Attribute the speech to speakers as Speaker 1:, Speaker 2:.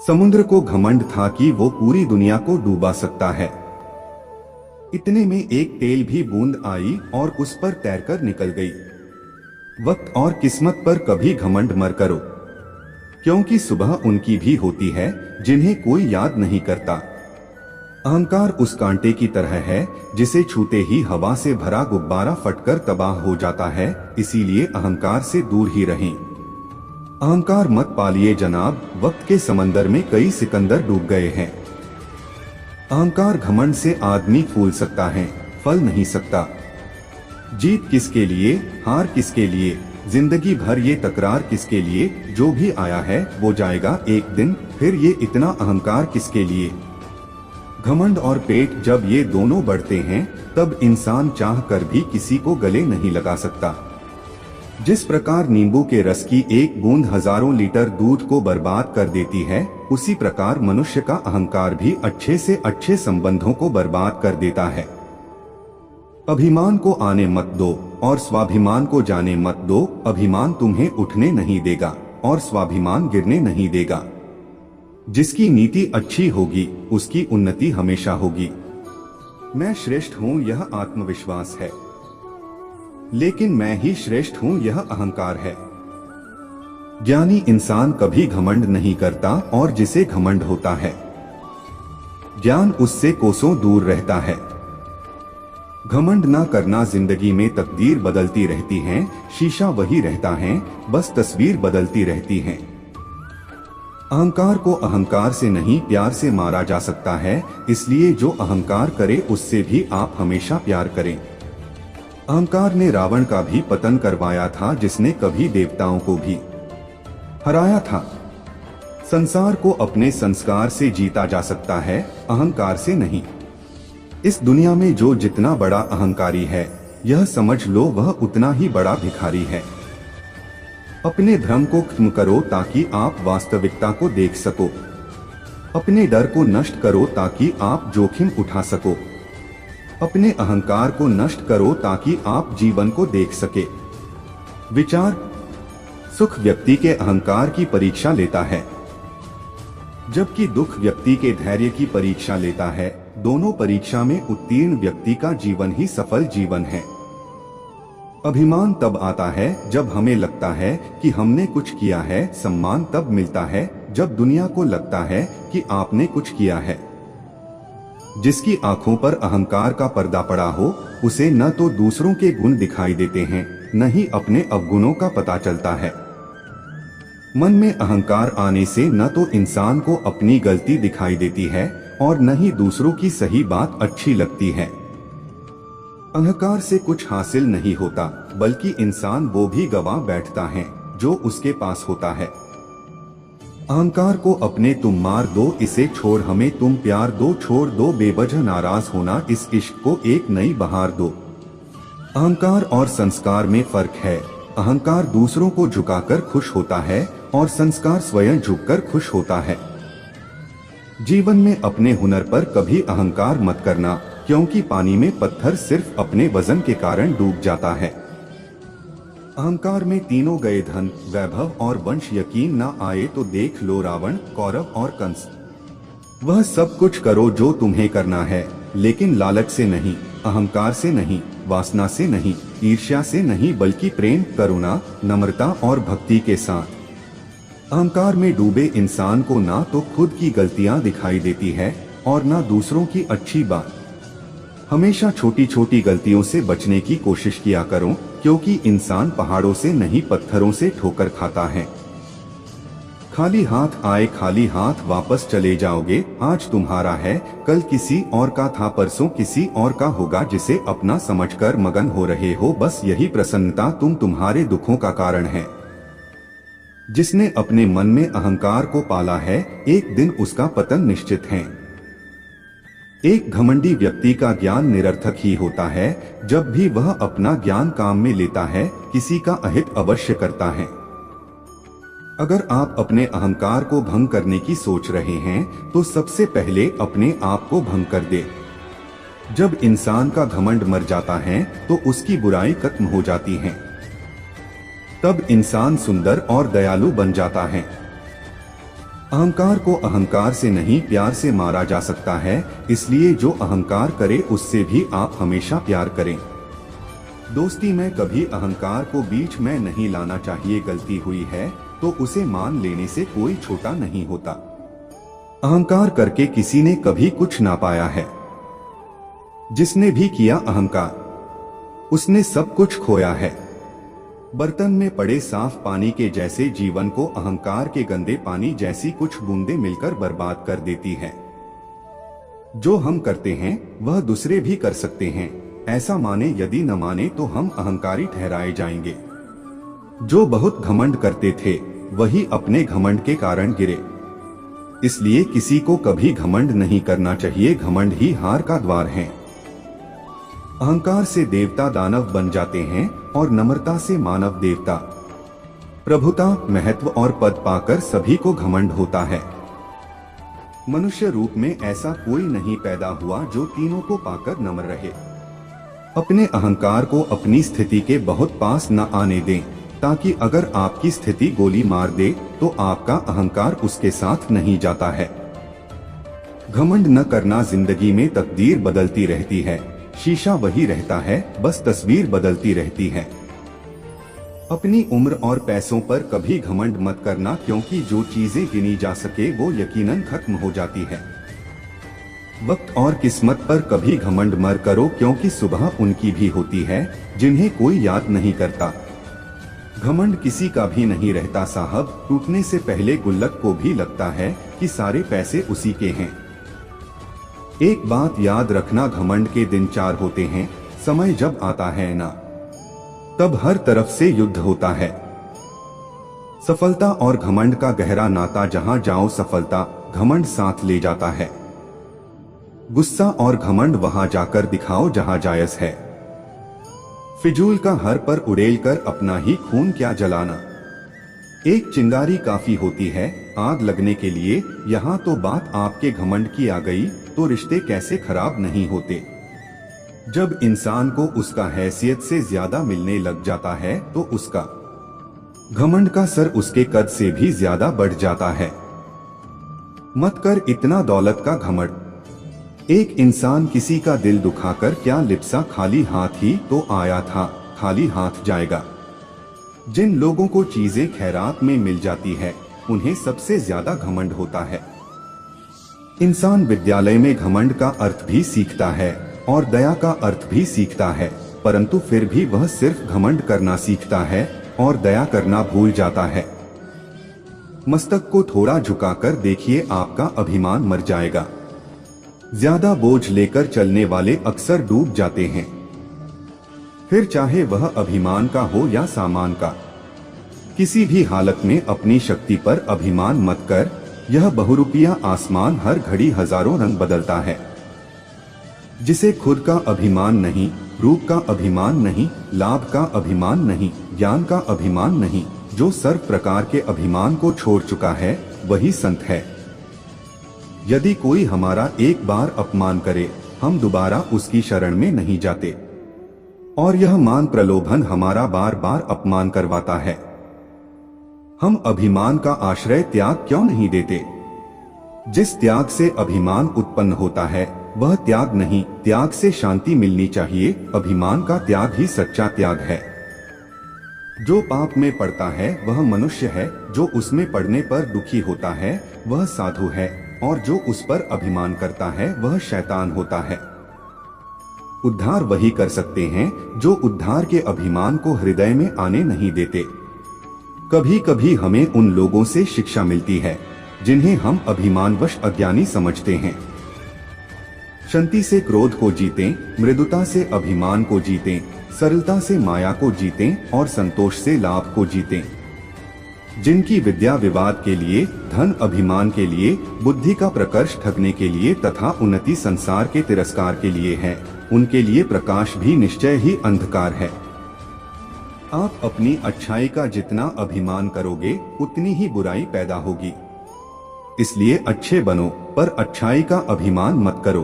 Speaker 1: समुद्र को घमंड था कि वो पूरी दुनिया को डूबा सकता है। इतने में एक तेल भी बूंद आई और उस पर तैरकर निकल गई। वक्त और किस्मत पर कभी घमंड मत करो, क्योंकि सुबह उनकी भी होती है जिन्हें कोई याद नहीं करता। अहंकार उस कांटे की तरह है जिसे छूते ही हवा से भरा गुब्बारा फटकर तबाह हो जाता है, इसीलिए अहंकार से दूर ही रहें। अहंकार मत पालिए जनाब, वक्त के समंदर में कई सिकंदर डूब गए हैं। अहंकार घमंड से आदमी फूल सकता है, फल नहीं सकता। जीत किसके लिए, हार किसके लिए, जिंदगी भर ये तकरार किसके लिए, जो भी आया है वो जाएगा एक दिन, फिर ये इतना अहंकार किसके लिए। घमंड और पेट जब ये दोनों बढ़ते हैं तब इंसान चाह कर भी किसी को गले नहीं लगा सकता। जिस प्रकार नींबू के रस की एक बूंद हजारों लीटर दूध को बर्बाद कर देती है, उसी प्रकार मनुष्य का अहंकार भी अच्छे से अच्छे संबंधों को बर्बाद कर देता है। अभिमान को आने मत दो और स्वाभिमान को जाने मत दो। अभिमान तुम्हें उठने नहीं देगा और स्वाभिमान गिरने नहीं देगा। जिसकी नीति अच्छी होगी उसकी उन्नति हमेशा होगी। मैं श्रेष्ठ हूँ यह आत्मविश्वास है, लेकिन मैं ही श्रेष्ठ हूँ यह अहंकार है। ज्ञानी इंसान कभी घमंड नहीं करता और जिसे घमंड होता है ज्ञान उससे कोसों दूर रहता है। घमंड ना करना, जिंदगी में तकदीर बदलती रहती है, शीशा वही रहता है, बस तस्वीर बदलती रहती है। अहंकार को अहंकार से नहीं प्यार से मारा जा सकता है, इसलिए जो अहंकार करे उससे भी आप हमेशा प्यार करें। अहंकार ने रावण का भी पतन करवाया था, जिसने कभी देवताओं को भी हराया था। संसार को अपने संस्कार से जीता जा सकता है, अहंकार से नहीं। इस दुनिया में जो जितना बड़ा अहंकारी है, यह समझ लो वह उतना ही बड़ा भिखारी है। अपने भ्रम को खत्म करो ताकि आप वास्तविकता को देख सको। अपने डर को नष्ट करो ताकि आप जोखिम उठा सको। अपने अहंकार को नष्ट करो ताकि आप जीवन को देख सके। विचार सुख व्यक्ति के अहंकार की परीक्षा लेता है, जबकि दुख व्यक्ति के धैर्य की परीक्षा लेता है। दोनों परीक्षा में उत्तीर्ण व्यक्ति का जीवन ही सफल जीवन है। अभिमान तब आता है जब हमें लगता है कि हमने कुछ किया है। सम्मान तब मिलता है जब दुनिया को लगता है कि आपने कुछ किया है। जिसकी आंखों पर अहंकार का पर्दा पड़ा हो, उसे न तो दूसरों के गुण दिखाई देते हैं, न ही अपने अवगुणों का पता चलता है। मन में अहंकार आने से न तो इंसान को अपनी गलती दिखाई देती है और न ही दूसरों की सही बात अच्छी लगती है। अहंकार से कुछ हासिल नहीं होता, बल्कि इंसान वो भी गवा बैठता है जो उसके पास होता है। अहंकार को अपने तुम मार दो, इसे छोड़ हमें तुम प्यार दो। छोड़ दो बेवजह नाराज होना, इस इश्क को एक नई बहार दो। अहंकार और संस्कार में फर्क है। अहंकार दूसरों को झुकाकर खुश होता है और संस्कार स्वयं झुककर खुश होता है। जीवन में अपने हुनर पर कभी अहंकार मत करना, क्योंकि पानी में पत्थर सिर्फ अपने वजन के कारण डूब जाता है। अहंकार में तीनों गए, धन, वैभव और वंश। यकीन ना आए तो देख लो रावण, कौरव और कंस। वह सब कुछ करो जो तुम्हें करना है, लेकिन लालच से नहीं, अहंकार से नहीं, वासना से नहीं, ईर्ष्या से नहीं, बल्कि प्रेम, करुणा, नम्रता और भक्ति के साथ। अहंकार में डूबे इंसान को ना तो खुद की गलतियां दिखाई देती है और ना दूसरों की अच्छी बात। हमेशा छोटी छोटी गलतियों से बचने की कोशिश किया करो, क्योंकि इंसान पहाड़ों से नहीं पत्थरों से ठोकर खाता है। खाली हाथ आए खाली हाथ वापस चले जाओगे। आज तुम्हारा है, कल किसी और का था, परसों किसी और का होगा। जिसे अपना समझकर मगन हो रहे हो, बस यही प्रसन्नता तुम्हारे दुखों का कारण है। जिसने अपने मन में अहंकार को पाला है, एक दिन उसका पतन निश्चित है। एक घमंडी व्यक्ति का ज्ञान निरर्थक ही होता है जब भी वह अपना ज्ञान काम में लेता है, किसी का अहित अवश्य करता है। अगर आप अपने अहंकार को भंग करने की सोच रहे हैं तो सबसे पहले अपने आप को भंग कर दे। जब इंसान का घमंड मर जाता है तो उसकी बुराई खत्म हो जाती है। तब इंसान सुंदर और दयालु बन जाता है। अहंकार को अहंकार से नहीं प्यार से मारा जा सकता है, इसलिए जो अहंकार करे उससे भी आप हमेशा प्यार करें। दोस्ती में कभी अहंकार को बीच में नहीं लाना चाहिए। गलती हुई है तो उसे मान लेने से कोई छोटा नहीं होता। अहंकार करके किसी ने कभी कुछ ना पाया है। जिसने भी किया अहंकार, उसने सब कुछ खोया है। बर्तन में पड़े साफ पानी के जैसे जीवन को अहंकार के गंदे पानी जैसी कुछ बूंदें मिलकर बर्बाद कर देती है। जो हम करते हैं वह दूसरे भी कर सकते हैं, ऐसा माने यदि न माने तो हम अहंकारी ठहराए जाएंगे। जो बहुत घमंड करते थे वही अपने घमंड के कारण गिरे। इसलिए किसी को कभी घमंड नहीं करना चाहिए। घमंड ही हार का द्वार है। अहंकार से देवता दानव बन जाते हैं और नम्रता से मानव देवता। प्रभुता, महत्व और पद पाकर सभी को घमंड होता है। मनुष्य रूप में ऐसा कोई नहीं पैदा हुआ जो तीनों को पाकर नम्र रहे। अपने अहंकार को अपनी स्थिति के बहुत पास न आने दें, ताकि अगर आपकी स्थिति गोली मार दे तो आपका अहंकार उसके साथ नहीं जाता है। घमंड न करना। जिंदगी में तकदीर बदलती रहती है, शीशा वही रहता है, बस तस्वीर बदलती रहती है। अपनी उम्र और पैसों पर कभी घमंड मत करना, क्योंकि जो चीजें गिनी जा सके वो यकीनन खत्म हो जाती है। वक्त और किस्मत पर कभी घमंड मत करो, क्योंकि सुबह उनकी भी होती है जिन्हें कोई याद नहीं करता। घमंड किसी का भी नहीं रहता साहब। टूटने से पहले गुल्लक को भी लगता है कि सारे पैसे उसी के हैं। एक बात याद रखना, घमंड के दिन चार होते हैं। समय जब आता है ना, तब हर तरफ से युद्ध होता है। सफलता और घमंड का गहरा नाता। जहां जाओ सफलता घमंड साथ ले जाता है। गुस्सा और घमंड वहां जाकर दिखाओ जहां जायज है। फिजूल का हर पर उड़ेल कर अपना ही खून क्या जलाना। एक चिंगारी काफी होती है आग लगने के लिए। यहाँ तो बात आपके घमंड की आ गई तो रिश्ते कैसे खराब नहीं होते। जब इंसान को उसका हैसियत से ज्यादा मिलने लग जाता है तो उसका घमंड का सर उसके कद से भी ज्यादा बढ़ जाता है। मत कर इतना दौलत का घमंड। एक इंसान किसी का दिल दुखाकर क्या लिप्सा, खाली हाथ ही तो आया था, खाली हाथ जाएगा। जिन लोगों को चीजें खैरात में मिल जाती है उन्हें सबसे ज्यादा घमंड होता है। इंसान विद्यालय में घमंड का अर्थ भी सीखता है और दया का अर्थ भी सीखता है, परंतु फिर भी वह सिर्फ घमंड करना सीखता है और दया करना भूल जाता है। मस्तक को थोड़ा झुकाकर देखिए, आपका अभिमान मर जाएगा। ज्यादा बोझ लेकर चलने वाले अक्सर डूब जाते हैं, फिर चाहे वह अभिमान का हो या सामान का। किसी भी हालत में अपनी शक्ति पर अभिमान मत कर। यह बहुरूपिया आसमान हर घड़ी हजारों रंग बदलता है। जिसे खुद का अभिमान नहीं, रूप का अभिमान नहीं, लाभ का अभिमान नहीं, ज्ञान का अभिमान नहीं, जो सर्व प्रकार के अभिमान को छोड़ चुका है वही संत है। यदि कोई हमारा एक बार अपमान करे, हम दोबारा उसकी शरण में नहीं जाते, और यह मान प्रलोभन हमारा बार बार अपमान करवाता है। हम अभिमान का आश्रय त्याग क्यों नहीं देते? जिस त्याग से अभिमान उत्पन्न होता है वह त्याग नहीं, त्याग से शांति मिलनी चाहिए। अभिमान का त्याग ही सच्चा त्याग है। जो पाप में पड़ता है वह मनुष्य है, जो उसमें पड़ने पर दुखी होता है वह साधु है, और जो उस पर अभिमान करता है वह शैतान होता है। उद्धार वही कर सकते हैं जो उद्धार के अभिमान को हृदय में आने नहीं देते। कभी कभी हमें उन लोगों से शिक्षा मिलती है जिन्हें हम अभिमानवश अज्ञानी समझते हैं। शांति से क्रोध को जीतें, मृदुता से अभिमान को जीतें, सरलता से माया को जीतें और संतोष से लाभ को जीतें। जिनकी विद्या विवाद के लिए, धन अभिमान के लिए, बुद्धि का प्रकर्ष ठगने के लिए तथा उन्नति संसार के तिरस्कार के लिए है, उनके लिए प्रकाश भी निश्चय ही अंधकार है। आप अपनी अच्छाई का जितना अभिमान करोगे उतनी ही बुराई पैदा होगी। इसलिए अच्छे बनो पर अच्छाई का अभिमान मत करो।